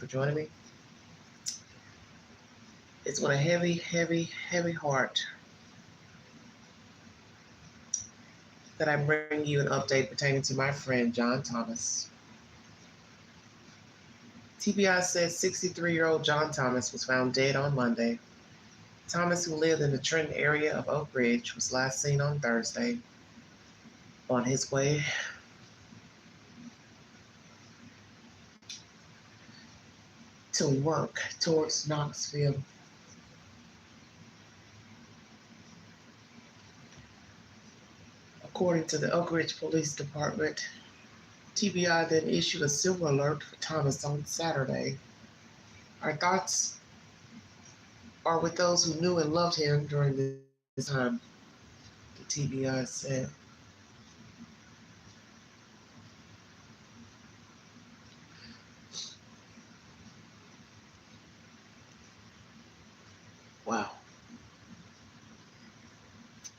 joining me. It's with a heavy, heavy, heavy heart that I bring you an update pertaining to my friend John Thomas. TBI says 63-year-old John Thomas was found dead on Monday. Thomas, who lived in the Trenton area of Oak Ridge, was last seen on Thursday on his way to work towards Knoxville. According to the Oak Ridge Police Department, TBI then issued a silver alert for Thomas on Saturday. Our thoughts are with those who knew and loved him during this time, the TBI said. Wow.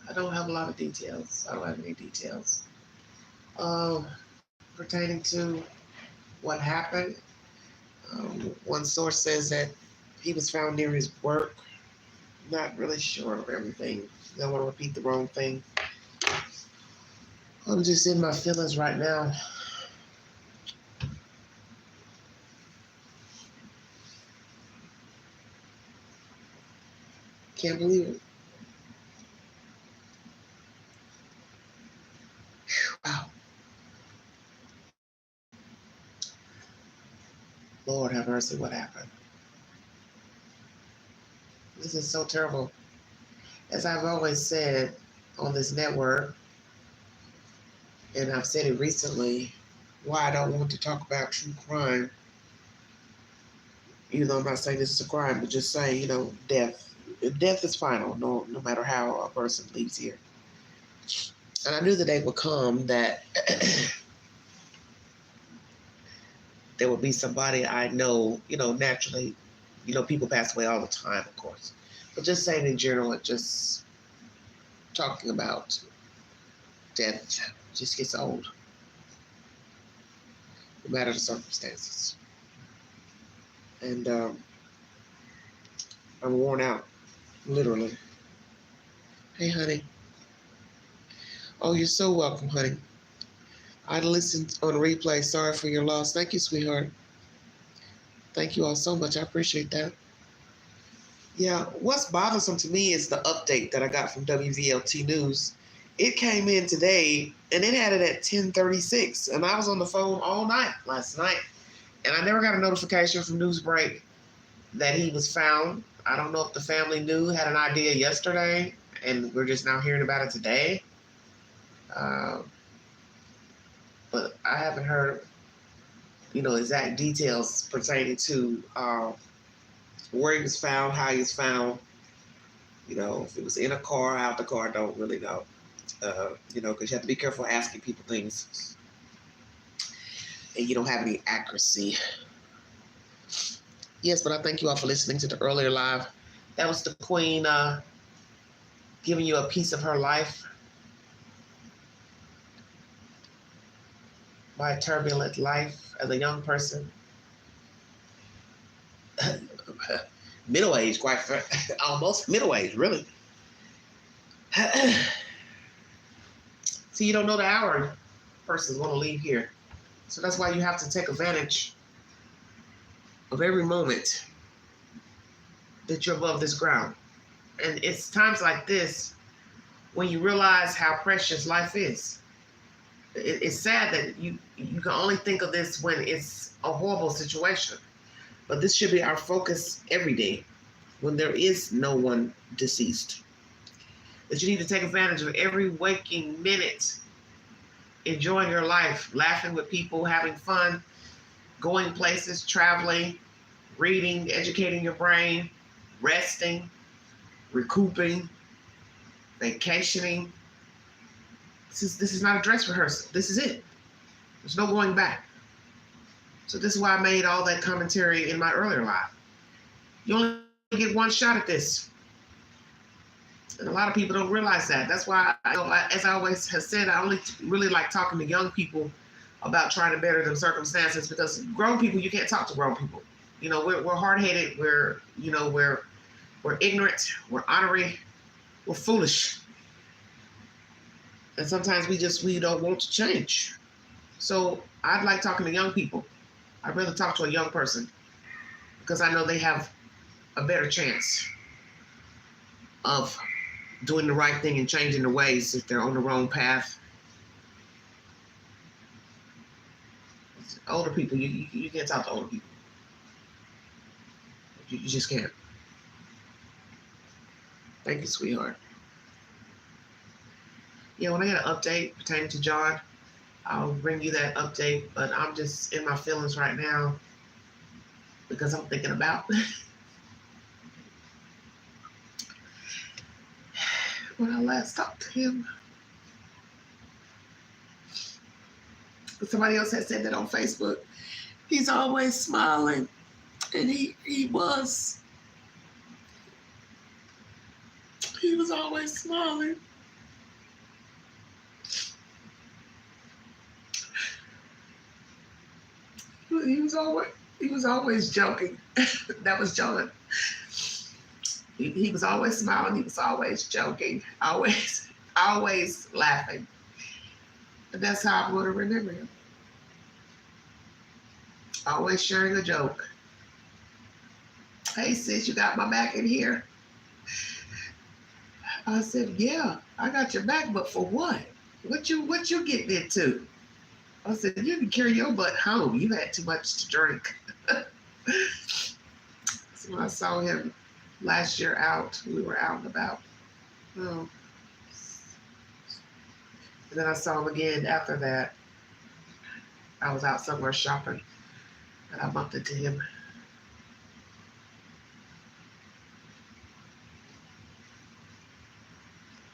I don't have a lot of details. I don't have any details. Pertaining to what happened, one source says that he was found near his work. Not really sure of everything. I don't want to repeat the wrong thing. I'm just in my feelings right now. Can't believe it. Wow. Lord have mercy, what happened? This is so terrible. As I've always said on this network, and I've said it recently, why I don't want to talk about true crime. You know, I'm not saying this is a crime, but just saying, death. Death is final, no matter how a person leaves here. And I knew the day would come that there would be somebody I know, naturally, people pass away all the time, of course. But just saying in general, just talking about death just gets old, no matter the circumstances. And I'm worn out, literally. Hey, honey. Oh, you're so welcome, honey. I listened on replay. Sorry for your loss. Thank you, sweetheart. Thank you all so much. I appreciate that. Yeah, what's bothersome to me is the update that I got from WVLT News. It came in today, and it had it at 10:36, and I was on the phone all night last night, and I never got a notification from Newsbreak that he was found. I don't know if the family had an idea yesterday, and we're just now hearing about it today. But I haven't heard, exact details pertaining to where he was found, how he was found. If it was in a car, out the car, I don't really know. Because you have to be careful asking people things, and you don't have any accuracy. Yes, but I thank you all for listening to the earlier live. That was the Queen giving you a piece of her life. My turbulent life as a young person. Middle-aged, almost middle-aged, really. See, you don't know the hour persons want to leave here. So that's why you have to take advantage of every moment that you're above this ground. And it's times like this when you realize how precious life is. It's sad that you can only think of this when it's a horrible situation. But this should be our focus every day when there is no one deceased. That you need to take advantage of every waking minute, enjoying your life, laughing with people, having fun, going places, traveling, reading, educating your brain, resting, recouping, vacationing. This is not a dress rehearsal. This is it. There's no going back. So this is why I made all that commentary in my earlier live. You only get one shot at this. And a lot of people don't realize that. That's why, as I always have said, I only really like talking to young people about trying to better their circumstances, because grown people, you can't talk to grown people. You know, we're hard-headed. We're ignorant. We're ornery. We're foolish. And sometimes we don't want to change. So I'd like talking to young people. I'd rather talk to a young person because I know they have a better chance of doing the right thing and changing their ways if they're on the wrong path. Older people, you can't talk to older people. You just can't. Thank you, sweetheart. Yeah, when I get an update pertaining to John, I'll bring you that update. But I'm just in my feelings right now because I'm thinking about when I last talked to him. Somebody else had said that on Facebook. He's always smiling, and he was always smiling. He was always joking. That was John. He was always smiling. He was always joking. Always laughing. And that's how I'm going to remember him. Always sharing a joke. Hey sis, you got my back in here? I said, yeah, I got your back, but for what? What you getting into? I said, you can carry your butt home. You had too much to drink. So when I saw him last year out, we were out and about. Oh. And then I saw him again after that. I was out somewhere shopping, and I bumped into him.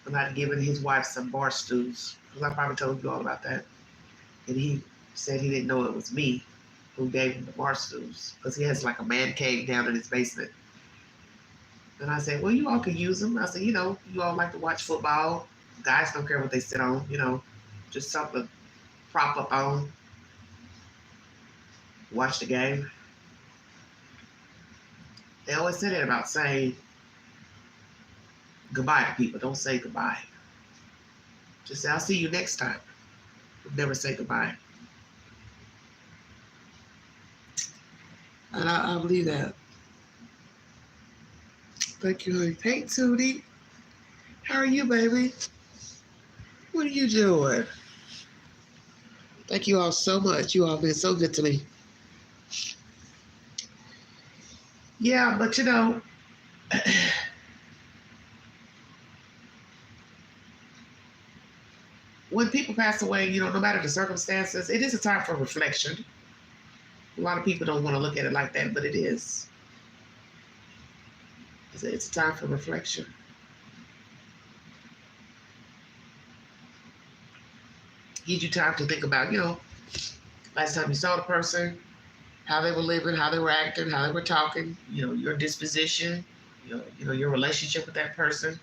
And I'd given his wife some bar stools, because I probably told you all about that. And he said he didn't know it was me who gave him the bar stools, because he has like a man cave down in his basement. And I said, well, you all can use them. I said, you all like to watch football. Guys don't care what they sit on, just something to prop up on. Watch the game. They always say that about saying goodbye to people. Don't say goodbye. Just say, I'll see you next time. Never say goodbye. And I believe that. Thank you, honey. Hey, Tootie. How are you, baby? What are you doing? Thank you all so much. You all have been so good to me. Yeah, but when people pass away, no matter the circumstances, it is a time for reflection. A lot of people don't want to look at it like that, but it is. It's a time for reflection. Gives you time to think about, last time you saw the person, how they were living, how they were acting, how they were talking, your disposition, your relationship with that person.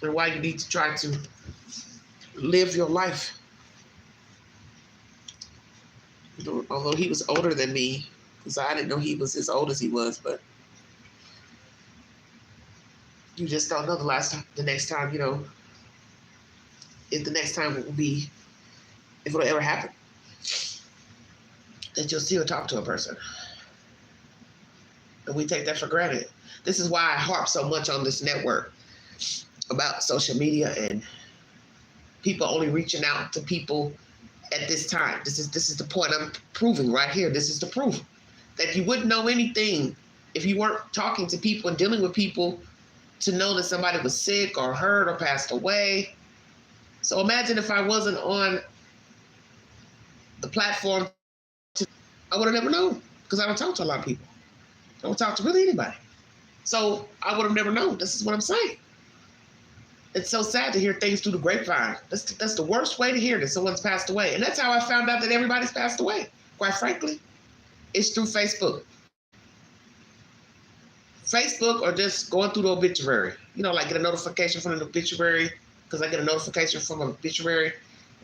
And why you need to try to live your life. Although he was older than me, because I didn't know he was as old as he was, but you just don't know the next time, if the next time it will be, if it'll ever happen, that you'll see or talk to a person. And we take that for granted. This is why I harp so much on this network about social media and people only reaching out to people at this time. This is the point I'm proving right here. This is the proof that you wouldn't know anything if you weren't talking to people and dealing with people to know that somebody was sick or hurt or passed away. So imagine if I wasn't on the platform, I would have never known, because I don't talk to a lot of people. I don't talk to really anybody. So I would have never known. This is what I'm saying. It's so sad to hear things through the grapevine. That's the worst way to hear that someone's passed away. And that's how I found out that everybody's passed away. Quite frankly, it's through Facebook. Facebook, or just going through the obituary. Like get a notification from an obituary, because I get a notification from an obituary,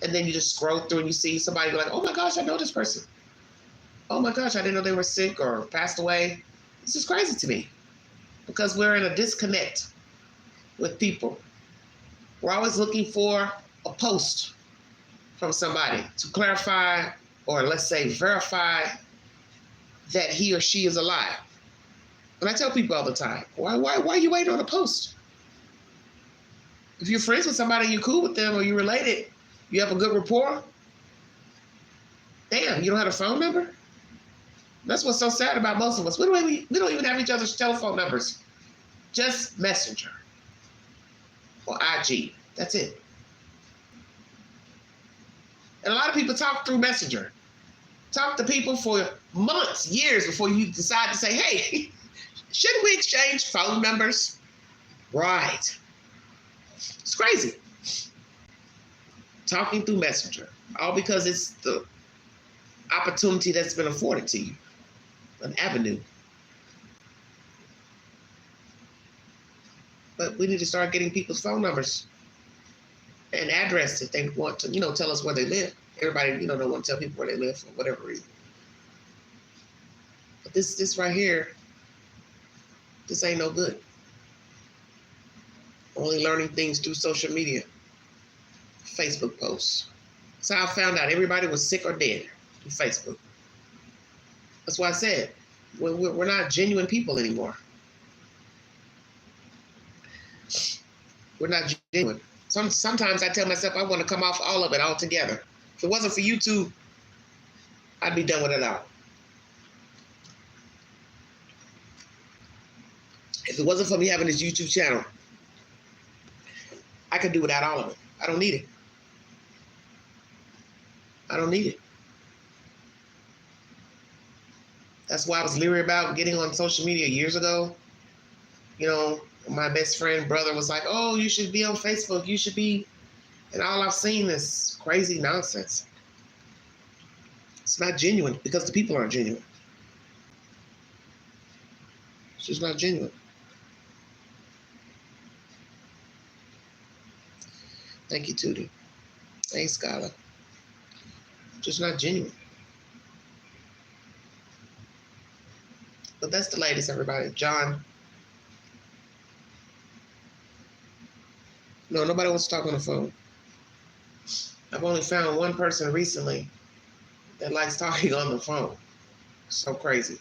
and then you just scroll through and you see somebody like, oh my gosh, I know this person. oh my gosh, I didn't know they were sick or passed away. This is crazy to me because we're in a disconnect with people. We're always looking for a post from somebody to clarify or let's say verify that he or she is alive. And I tell people all the time, why are you waiting on a post? If you're friends with somebody, you're cool with them, or you're related, you have a good rapport, damn, you don't have a phone number? That's what's so sad about most of us. We don't even have each other's telephone numbers. Just Messenger or IG. That's it. And a lot of people talk through Messenger. Talk to people for months, years before you decide to say, hey, shouldn't we exchange phone numbers? Right. It's crazy. Talking through Messenger. All because it's the opportunity that's been afforded to you. An avenue. But we need to start getting people's phone numbers and address if they want to, tell us where they live. Everybody, don't want to tell people where they live for whatever reason. But this right here, this ain't no good. Only learning things through social media. Facebook posts. That's how I found out everybody was sick or dead through Facebook. That's why I said, we're not genuine people anymore. We're not genuine. Sometimes I tell myself I want to come off all of it altogether. If it wasn't for YouTube, I'd be done with it all. If it wasn't for me having this YouTube channel, I could do without all of it. I don't need it. I don't need it. That's why I was leery about getting on social media years ago. My best friend brother was like, oh, you should be on Facebook. You should be. And all I've seen is crazy nonsense. It's not genuine because the people aren't genuine. It's just not genuine. Thank you, Tootie. Thanks, Skylar. Just not genuine. But that's the latest, everybody. John. No, nobody wants to talk on the phone. I've only found one person recently that likes talking on the phone. So crazy.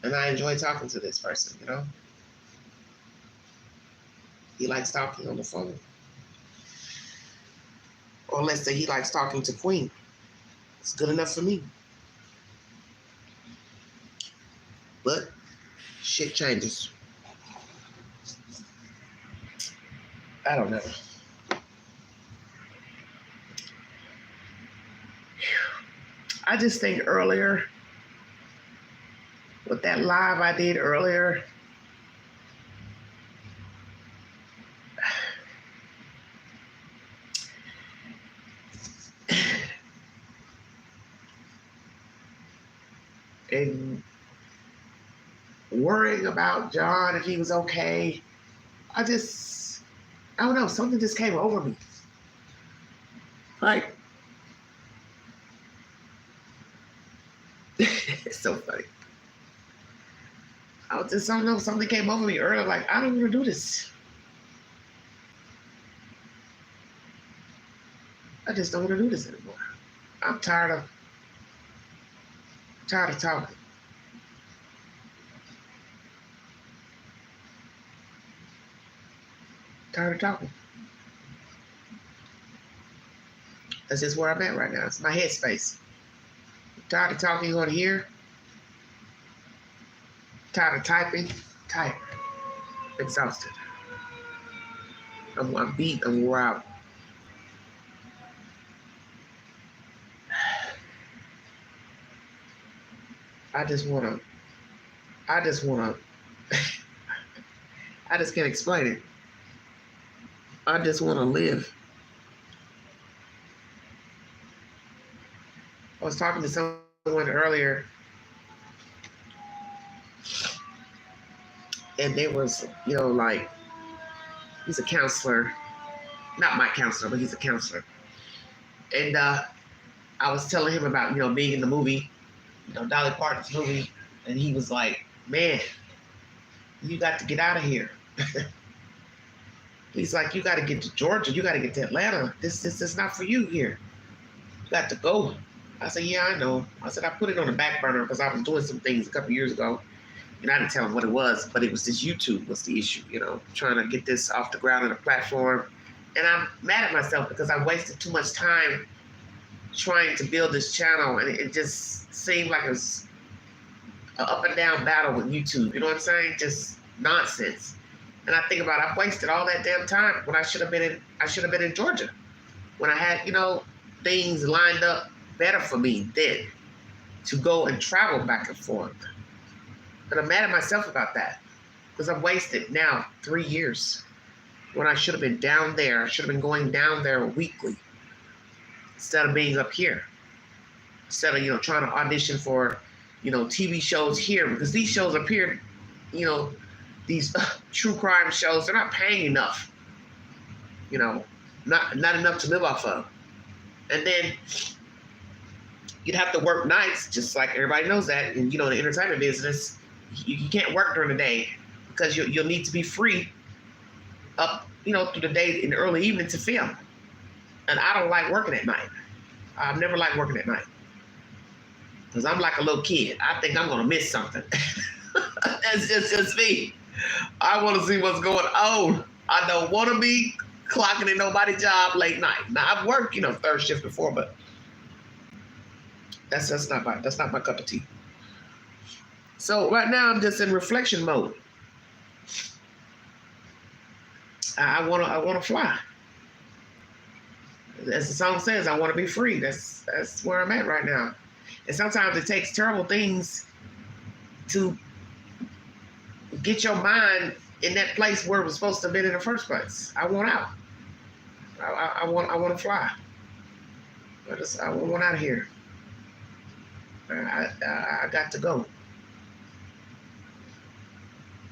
And I enjoy talking to this person, He likes talking on the phone. Or let's say he likes talking to Queen. It's good enough for me. But shit changes. I don't know. I just think earlier, with that live I did earlier, and worrying about John, if he was okay, I don't know, something just came over me. Like, it's so funny. I don't know, something came over me earlier, like, I don't want to do this. I just don't want to do this anymore. I'm tired of talking. Tired of talking. That's just where I'm at right now. It's my headspace. I'm tired of talking on here. Tired of typing. Tired. Exhausted. I'm beat. I'm wore out. I just can't explain it. I just want to live. I was talking to someone earlier, and they was, like, he's a counselor. Not my counselor, but he's a counselor. And I was telling him about, being in the movie, Dolly Parton's movie, and he was like, man, you got to get out of here. He's like, you got to get to Georgia. You got to get to Atlanta. This is not for you here. You got to go. I said, yeah, I know. I said, I put it on the back burner because I was doing some things a couple years ago. And I didn't tell him what it was, but it was this YouTube was the issue, trying to get this off the ground on a platform. And I'm mad at myself because I wasted too much time trying to build this channel. And it just seemed like it was an up and down battle with YouTube. You know what I'm saying? Just nonsense. And I think about it, I've wasted all that damn time when I should have been in Georgia. When I had, things lined up better for me then to go and travel back and forth. But I'm mad at myself about that because I've wasted now 3 years when I should have been down there. I should have been going down there weekly instead of being up here. Instead of, trying to audition for, TV shows here, because these shows up here, these true crime shows, they're not paying enough. Not enough to live off of. And then you'd have to work nights, just like everybody knows that. And, the entertainment business, you can't work during the day because you'll need to be free up, through the day in the early evening to film. And I don't like working at night. I've never liked working at night because I'm like a little kid. I think I'm going to miss something. That's just me. I want to see what's going on. I don't want to be clocking in nobody's job late night. Now, I've worked, third shift before, but that's not my cup of tea. So right now I'm just in reflection mode. I want to fly. As the song says, I want to be free. That's where I'm at right now. And sometimes it takes terrible things to get your mind in that place where it was supposed to have been in the first place. I want out. I want to fly. I want out of here. I got to go.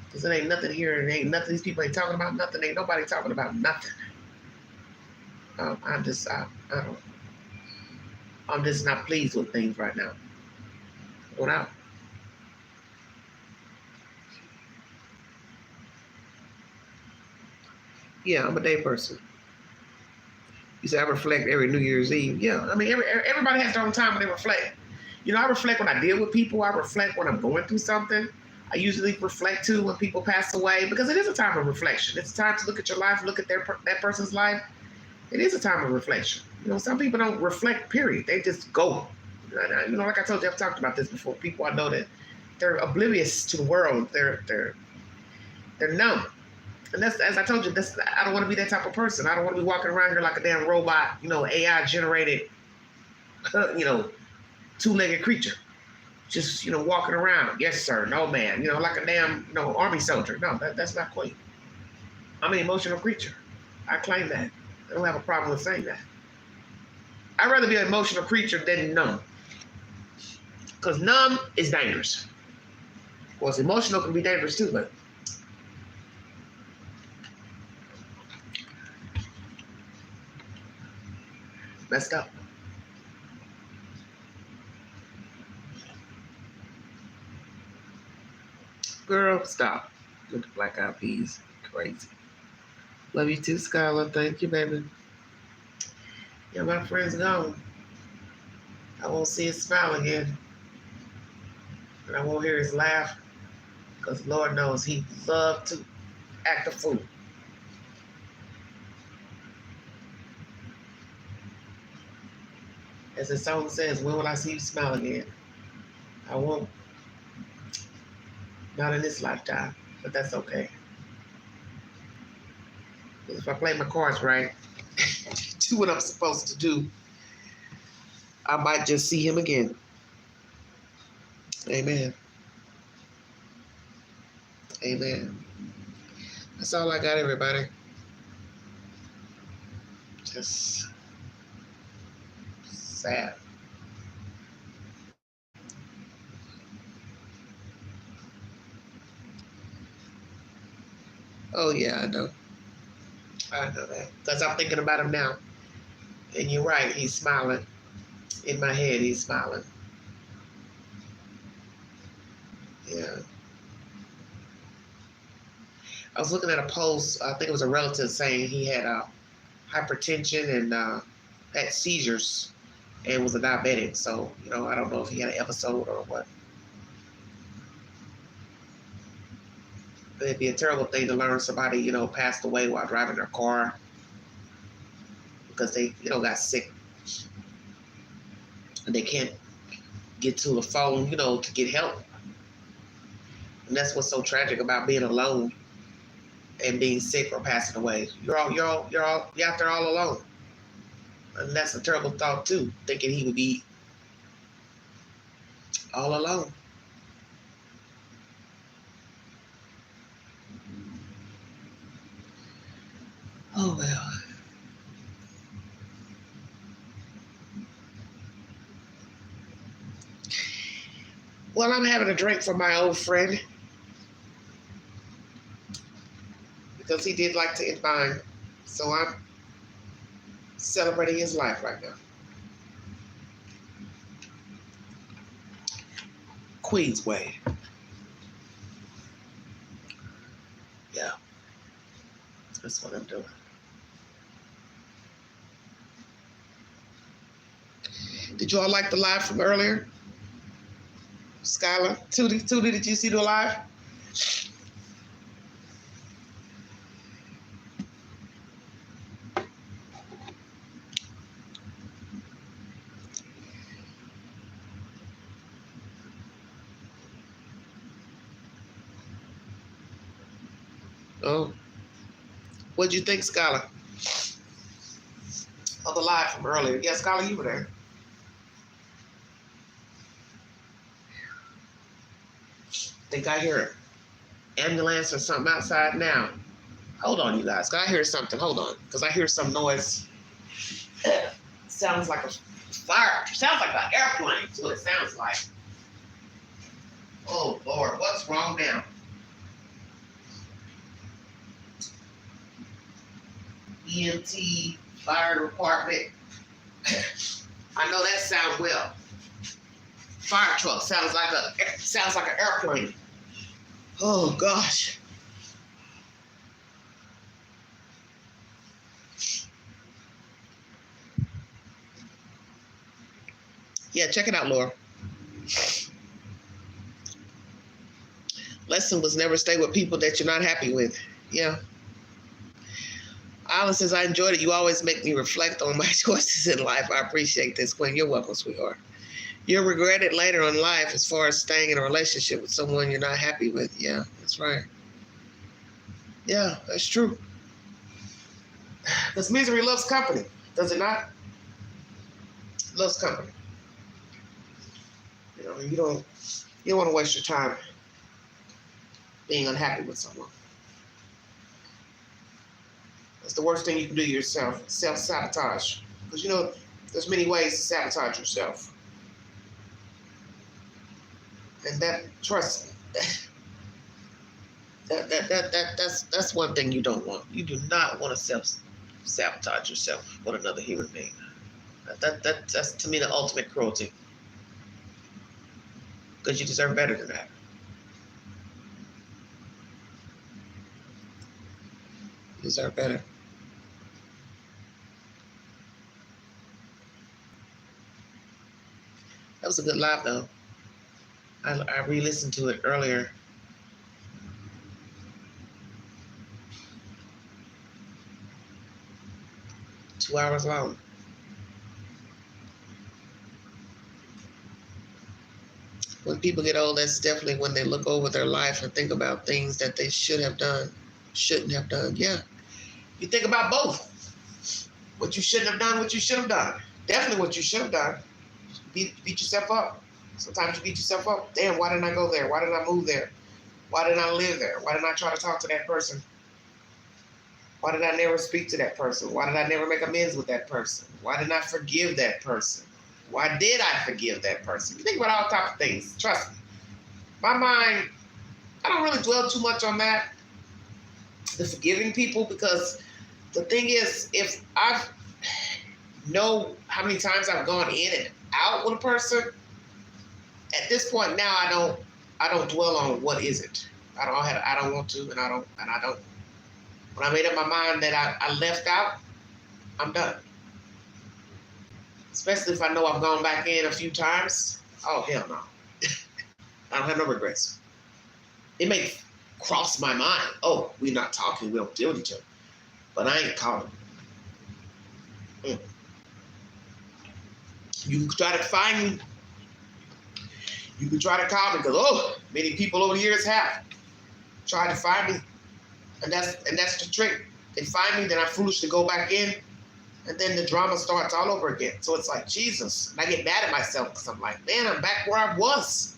Because there ain't nothing here. There ain't nothing. These people ain't talking about nothing. Ain't nobody talking about nothing. I'm just not pleased with things right now. Going out. Yeah, I'm a day person. You say I reflect every New Year's Eve. Yeah, I mean, everybody has their own time when they reflect. I reflect when I deal with people. I reflect when I'm going through something. I usually reflect too when people pass away because it is a time of reflection. It's a time to look at your life, look at that person's life. It is a time of reflection. Some people don't reflect, period. They just go. Like I told you, I've talked about this before. People I know that they're oblivious to the world. They're numb. And that's, as I told you, I don't want to be that type of person. I don't want to be walking around here like a damn robot, AI generated, two-legged creature. Just, walking around. Yes, sir. No, man. Like a damn, army soldier. No, that's not quite. I'm an emotional creature. I claim that. I don't have a problem with saying that. I'd rather be an emotional creature than numb. Because numb is dangerous. Of course, emotional can be dangerous too, but messed up. Girl, stop. Look at Black Eyed Peas. Crazy. Love you too, Skylar. Thank you, baby. Yeah, my friend's gone. I won't see his smile again. And I won't hear his laugh. Because Lord knows he loved to act a fool. As the song says, when will I see you smile again? I won't. Not in this lifetime, but that's okay. Because if I play my cards right, do what I'm supposed to do, I might just see him again. Amen. Amen. That's all I got, everybody. Just sad. Oh, yeah, I know. I know that. Because I'm thinking about him now. And you're right, he's smiling. In my head, he's smiling. Yeah. I was looking at a post, I think it was a relative saying he had hypertension and had seizures and was a diabetic. So, I don't know if he had an episode or what. But it'd be a terrible thing to learn somebody, passed away while driving their car because they, got sick. And they can't get to the phone, to get help. And that's what's so tragic about being alone and being sick or passing away. You're out there all alone. And that's a terrible thought too, thinking he would be all alone. Oh well. Well, I'm having a drink for my old friend because he did like to end mine. So I'm celebrating his life right now. Queens Way. Yeah. That's what I'm doing. Did you all like the live from earlier? Skylar, Tootie, did you see the live? Oh. What'd you think, Skylar? Of the live from earlier. Yeah, Skylar, you were there. Think I hear an ambulance or something outside now. Hold on, you guys. I hear something. Hold on. Because I hear some noise. Sounds like a fire. Sounds like an airplane. That's what it sounds like. Oh, Lord. What's wrong now? EMT, fire department. I know that sounds well. Fire truck sounds like an airplane. Oh gosh. Yeah, check it out, Laura. Lesson was never stay with people that you're not happy with. Yeah. Alan says, I enjoyed it. You always make me reflect on my choices in life. I appreciate this, Quinn. You're welcome, sweetheart. You'll regret it later in life as far as staying in a relationship with someone you're not happy with. Yeah, that's right. Yeah, that's true. Because misery loves company, does it not? It loves company. You don't want to waste your time being unhappy with someone. That's the worst thing you can do to yourself, self-sabotage. Because there's many ways to sabotage yourself. And that, trust me, that's one thing you don't want. You do not want to self-sabotage yourself with another human being. That's to me the ultimate cruelty. Because you deserve better than that. You deserve better. That was a good live, though. I re-listened to it earlier. Two hours long. When people get old, that's definitely when they look over their life and think about things that they should have done, shouldn't have done. Yeah. You think about both. What you shouldn't have done, what you should have done. Definitely what you should have done. Beat yourself up. Sometimes you beat yourself up. Damn, why didn't I go there? Why didn't I move there? Why didn't I live there? Why didn't I try to talk to that person? Why did I never speak to that person? Why did I never make amends with that person? Why didn't I forgive that person? Why did I forgive that person? You think about all types of things. Trust me. My mind, I don't really dwell too much on that, the forgiving people, because the thing is, if I know how many times I've gone in and out with a person, at this point now I don't dwell on what isn't. I don't want to, and I don't. When I made up my mind that I left out, I'm done. Especially if I know I've gone back in a few times. Oh hell no. I don't have no regrets. It may cross my mind. Oh, we're not talking. We don't deal with each other. But I ain't calling. You can try to find me. You can try to call me because many people over the years have tried to find me, and that's the trick. They find me, then I'm foolish to go back in, and then the drama starts all over again. So it's like Jesus, and I get mad at myself because I'm like, man, I'm back where I was.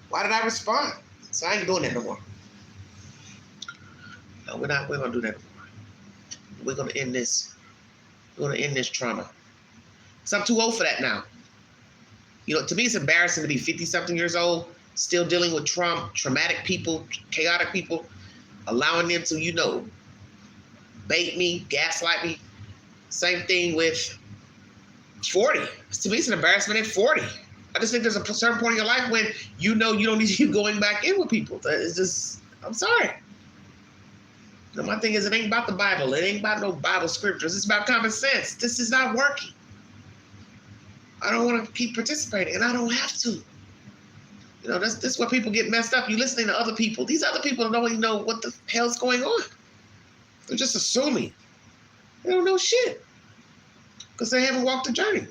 Why did I respond? So I ain't doing that no more. No, we're gonna do that no more. We're gonna end this. We're gonna end this trauma. So I'm too old for that now. You know, to me, it's embarrassing to be 50-something years old, still dealing with traumatic people, chaotic people, allowing them to, you know, bait me, gaslight me. Same thing with 40. To me, it's an embarrassment at 40. I just think there's a certain point in your life when you know you don't need to keep going back in with people. It's just, I'm sorry. You know, my thing is, it ain't about the Bible. It ain't about no Bible scriptures. It's about common sense. This is not working. I don't want to keep participating, and I don't have to. You know, this where people get messed up. You listening to other people. These other people don't even know what the hell's going on. They're just assuming. They don't know shit because they haven't walked the journey.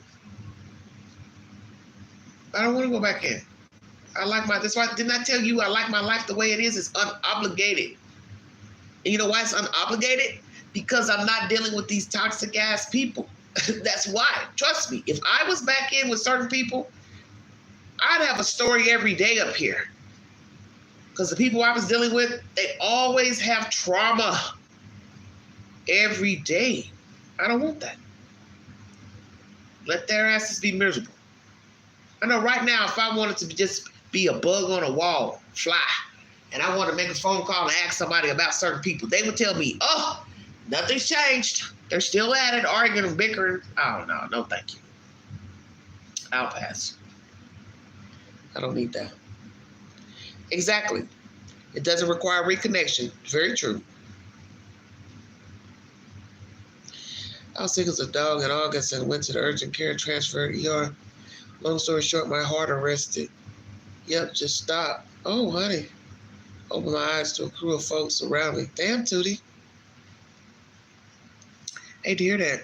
I don't want to go back in. That's why didn't I tell you I like my life the way it is? It's unobligated. And you know why it's unobligated? Because I'm not dealing with these toxic ass people. That's why. Trust me. If I was back in with certain people, I'd have a story every day up here. Because the people I was dealing with, they always have trauma every day. I don't want that. Let their asses be miserable. I know right now, if I wanted to just be a bug on a wall, fly, and I want to make a phone call and ask somebody about certain people, they would tell me, oh, nothing's changed. They're still at it, arguing and bickering. Oh, no, thank you. I'll pass. I don't need that. Exactly. It doesn't require reconnection. Very true. I was sick as a dog in August and went to the urgent care, transferred ER. Long story short, my heart arrested. Yep, just stopped. Oh, honey. Opened my eyes to a crew of folks around me. Damn, Tootie. Hate to hear that.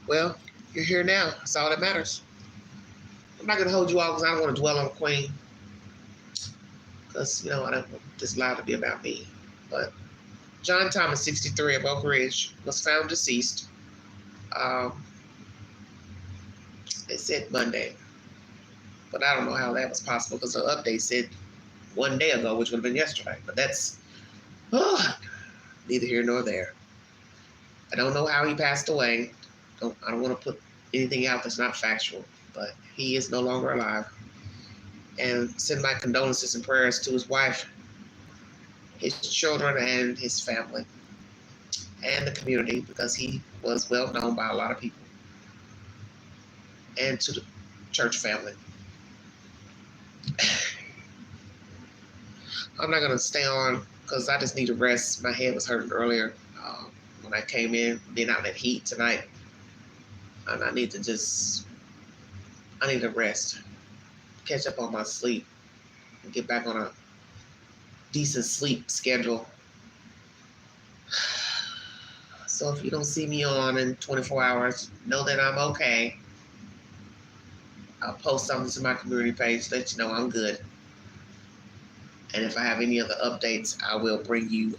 Well, you're here now. That's all that matters. I'm not going to hold you all because I don't want to dwell on Queen. Because, you know, I don't want this live to be about me. But John Thomas, 63, of Oak Ridge, was found deceased. They said Monday. But I don't know how that was possible because the update said 1 day ago, which would have been yesterday. But that's neither here nor there. I don't know how he passed away. I don't want to put anything out that's not factual. But he is no longer alive. And send my condolences and prayers to his wife, his children, and his family, and the community, because he was well known by a lot of people, and to the church family. I'm not going to stay on because I just need to rest. My head was hurting earlier when I came in, being out in that heat tonight. And I need to rest, catch up on my sleep, and get back on a decent sleep schedule. So if you don't see me on in 24 hours, know that I'm okay. I'll post something to my community page, let you know I'm good. And if I have any other updates, I will bring you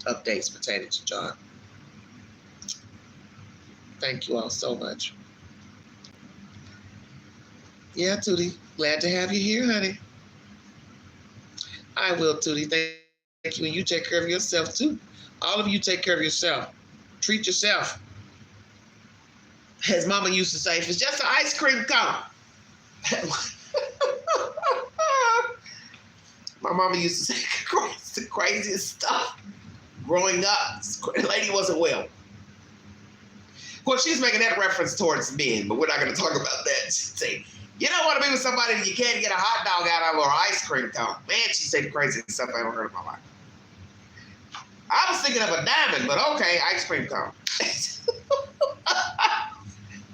updates pertaining to John. Thank you all so much. Yeah, Tootie, glad to have you here, honey. I will, Tootie. Thank you. And you take care of yourself, too. All of you take care of yourself. Treat yourself. As Mama used to say, if it's just an ice cream cone. My mama used to say the craziest stuff growing up. The lady wasn't well. Well, she's making that reference towards men, but we're not going to talk about that. She'd say, you don't want to be with somebody that you can't get a hot dog out of or ice cream cone. Man, she said the craziest stuff I ever heard in my life. I was thinking of a diamond, but okay, ice cream cone.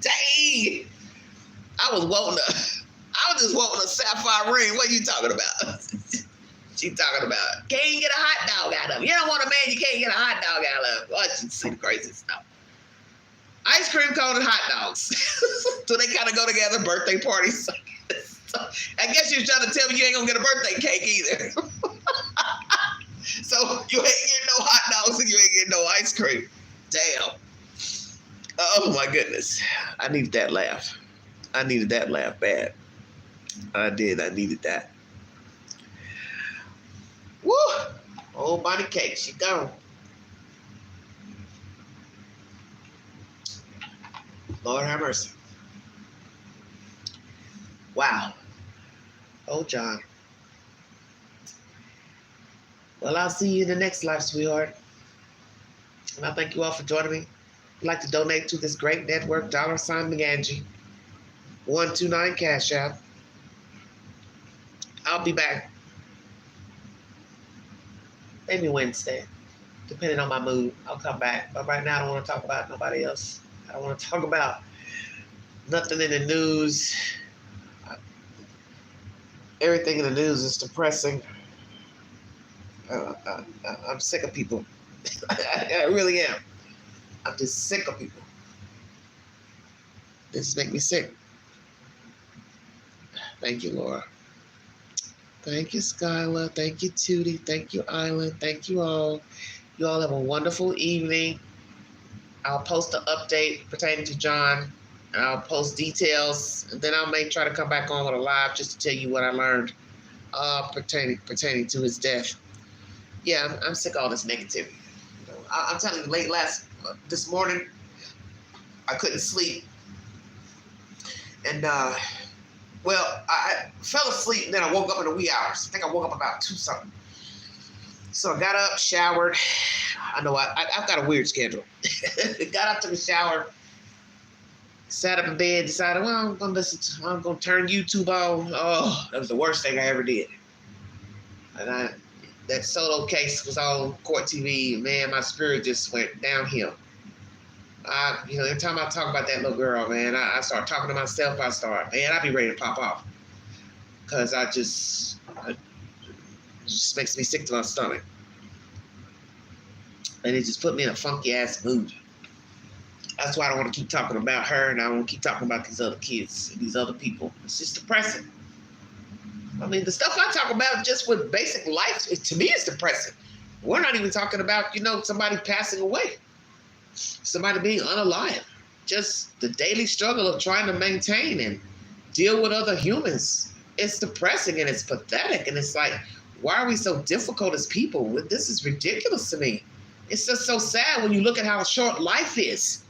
Dang. I was just wanting a sapphire ring. What are you talking about? She talking about, can't get a hot dog out of. You don't want a man you can't get a hot dog out of. What you see the crazy stuff. Ice cream cone and hot dogs. So they kind of go together, birthday parties. So I guess you're trying to tell me you ain't going to get a birthday cake either. So you ain't getting no hot dogs and you ain't getting no ice cream. Damn. Oh, my goodness. I needed that laugh. I needed that laugh bad. I did. I needed that. Woo! Old Bonnie Cake. She gone. Lord have mercy. Wow. Oh, John. Well, I'll see you in the next life, sweetheart. And I thank you all for joining me. If you'd like to donate to this great network, $McAngie, 129 Cash App. I'll be back. Maybe Wednesday, depending on my mood. I'll come back. But right now, I don't want to talk about nobody else. I don't want to talk about nothing in the news. Everything in the news is depressing. I'm sick of people. I really am. I'm just sick of people. This makes me sick. Thank you, Laura. Thank you, Skylar. Thank you, Tootie. Thank you, Island. Thank you all. You all have a wonderful evening. I'll post an update pertaining to John. And I'll post details. And then I may try to come back on with a live just to tell you what I learned pertaining to his death. Yeah, I'm sick of all this negativity. You know, I'm telling you, this morning, I couldn't sleep. And, I fell asleep and then I woke up in the wee hours. I think I woke up about 2 something. So I got up, showered. I know I've got a weird schedule. Got up, took a shower, sat up in bed, decided, well, I'm going to turn YouTube on. Oh, that was the worst thing I ever did. And that solo case was on Court TV. Man, my spirit just went downhill. Every time I talk about that little girl, man, I start talking to myself. I be ready to pop off. Because it just makes me sick to my stomach. And it just put me in a funky ass mood. That's why I don't want to keep talking about her, and I don't want to keep talking about these other kids and these other people. It's just depressing. I mean, the stuff I talk about just with basic life, to me, is depressing. We're not even talking about, somebody passing away. Somebody being unalive. Just the daily struggle of trying to maintain and deal with other humans. It's depressing and it's pathetic. And it's like, why are we so difficult as people? This is ridiculous to me. It's just so sad when you look at how short life is.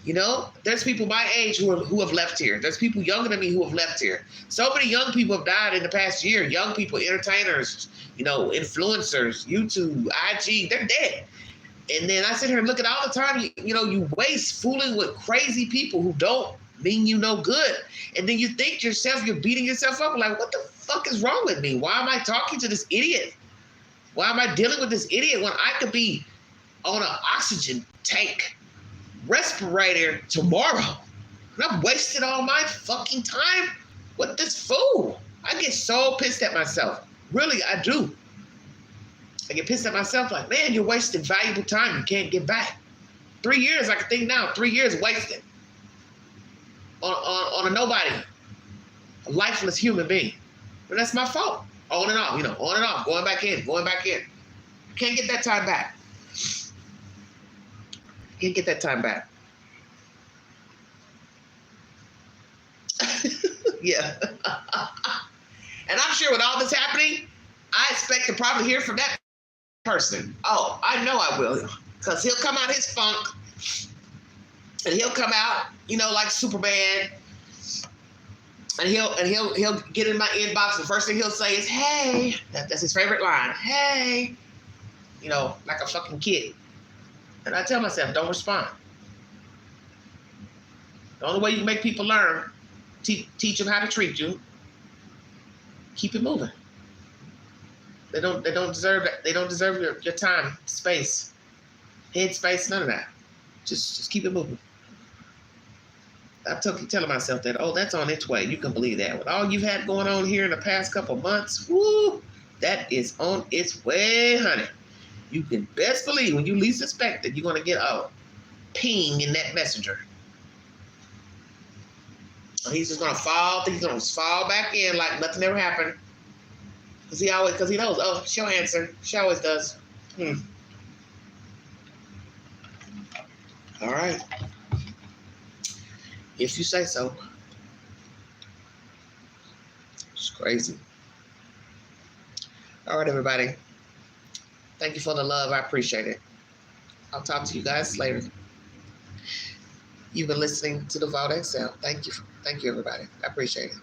There's people my age who have left here. There's people younger than me who have left here. So many young people have died in the past year. Young people, entertainers, influencers, YouTube, IG, they're dead. And then I sit here and look at all the time, you waste fooling with crazy people who don't mean you no good. And then you think you're beating yourself up. Like, what the fuck is wrong with me? Why am I talking to this idiot? Why am I dealing with this idiot when I could be on an oxygen tank, respirator tomorrow? And I've wasted all my fucking time with this fool. I get so pissed at myself. Really, I do. I get pissed at myself like, man, you're wasting valuable time you can't get back. 3 years, I can think now, 3 years wasted on a nobody, a lifeless human being. But that's my fault. On and off, on and off, going back in. Can't get that time back. Can't get that time back. Yeah. And I'm sure with all this happening, I expect to probably hear from that person. Oh, I know I will. Because he'll come out his funk. And he'll come out, like Superman. And he'll get in my inbox. The first thing he'll say is, "Hey," that's his favorite line. "Hey," like a fucking kid. And I tell myself, don't respond. The only way you can make people learn, teach them how to treat you. Keep it moving. They don't deserve that. They don't deserve your time, space, head space, none of that. Just keep it moving. I'm telling myself that, that's on its way. You can believe that. With all you've had going on here in the past couple months, woo, that is on its way, honey. You can best believe when you least expect it, you're going to get a ping in that messenger. He's just going to fall back in like nothing ever happened. Because he knows, she'll answer. She always does. All right. If you say so. It's crazy. All right, everybody. Thank you for the love. I appreciate it. I'll talk to you guys later. You've been listening to The Vault Excel. Thank you. Thank you, everybody. I appreciate it.